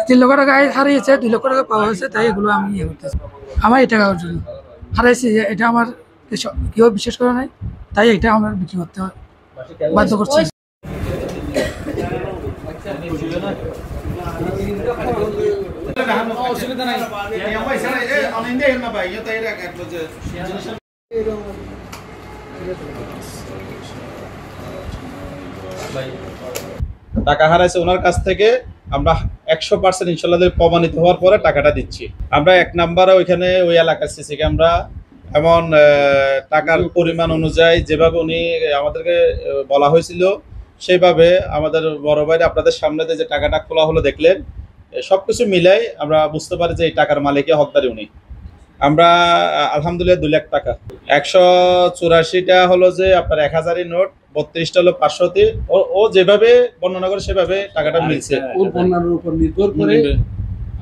3 লক্ষ টাকা হারিয়েছে, 2 লক্ষ টাকা পাওয়া হয়েছে, তাই এগুলো আমি ইয়ে করতেছি। আমার এই টাকা অর্জন হারাইছি, এটা আমার কেউ বিশ্বাস করে নাই, তাই এটা আমার বিক্রি করতে বাধ্য করছি। টাকা হারাইছে ওনার কাছ থেকে আমরা 100% ইনশাল্লাহ প্রমাণিত হওয়ার পরে টাকাটা দিচ্ছি। আমরা 1 নম্বরে ওইখানে ওই এলাকার সিসি ক্যামেরা এমন টাকার পরিমাণ অনুযায়ী যেভাবে উনি আমাদেরকে বলা হয়েছিল সেইভাবে আমাদের বড় ভাই আপনাদের সামনে যে টাকাটা খোলা হলো দেখলেন, সবকিছু মিলাই আমরা বুঝতে পারি যে এই টাকার মালিকের হকদারি উনি। আমরা আলহামদুলিল্লাহ 2 লাখ টাকা, 184টা হলো যে আপনার 1000 নোট, 32টা হলো 500তে, ও যেভাবে বর্ণনা করে সেভাবে টাকাটা মিলছে। ওর বর্ণনার উপর নির্ভর করে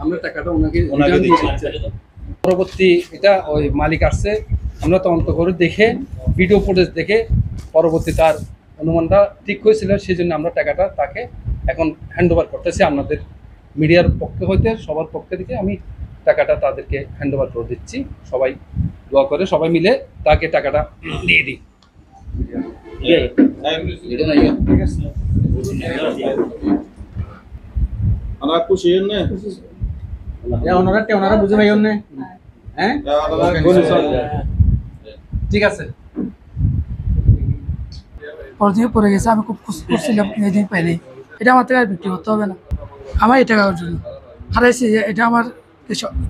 আমরা টাকাটা ওনাকে দিচ্ছি। পরবর্তী এটা ওই মালিক আসছে, আমরা তদন্ত করে দেখে ভিডিও ফুটেজ দেখে পরবর্তী তার অনুমানটা ঠিক হয়েছিল, সেই জন্য আমরা টাকাটা তাকে এখন হ্যান্ডওভার করতেছি। আপনাদের মিডিয়ার পক্ষে হইতে সবার পক্ষে থেকে আমি টাকাটা তাদেরকে হ্যান্ডওভার করে দিচ্ছি। সবাই দোয়া করে সবাই মিলে তাকে টাকাটা দিয়ে দিই। আমরা খুশি না, ওনারা বুঝে ভাই হ্যাঁ ঠিক আছে। পরদিকে পড়ে গেছে, আমি খুব খুশি করছিলাম, এদিন পাইনি। এটা আমার থেকে আর বিক্রি করতে হবে না, আমার এই টাকা অর্জন হারাইছি, এটা আমার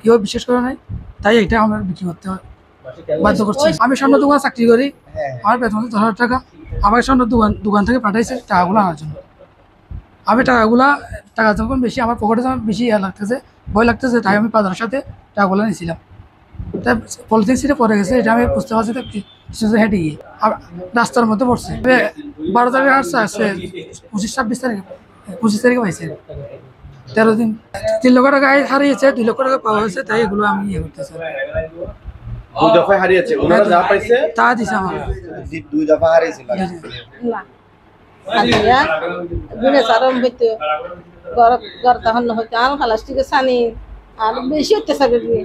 কেউ বিশ্বাস করে নাই, তাই এটা আমার বিক্রি করতে বাধ্য করছি। আমি স্বর্ণ দোকানে চাকরি করি, আমার বেতন 10,000 টাকা। আমাকে স্বর্ণ দোকান থেকে পাঠাইছে টাকাগুলো আনার জন্য। আমি টাকা যখন বেশি আমার পকেটে যখন বেশি লাগতেছে, ভয় লাগতেছে, তাই আমি বাজারের সাথে টাকাগুলো নিয়েছিলাম। তাই পলিথিন সিটে পড়ে গেছে, এটা আমি বুঝতে পারছি হেঁটে গিয়ে রাস্তার মধ্যে পড়ছে। 12 তারিখে আসছে, 25-26 তারিখে 25 তারিখে পাইছে। 13 দিন। 3 লক্ষ টাকা হারিয়েছে, 2 লক্ষ টাকা পাওয়া হয়েছে, তাই এগুলো আমি ইয়ে করতেছি। 2 দফা হারিয়েছে, ওনারা যা পাইছে তা দিছে আমার। 2 দফা হারিয়েছিল না আদিয়া গুনে সারম হইতো ঘর তখন হইতো আর খালাস থেকে সানি আর বেশি অত্যাচার করি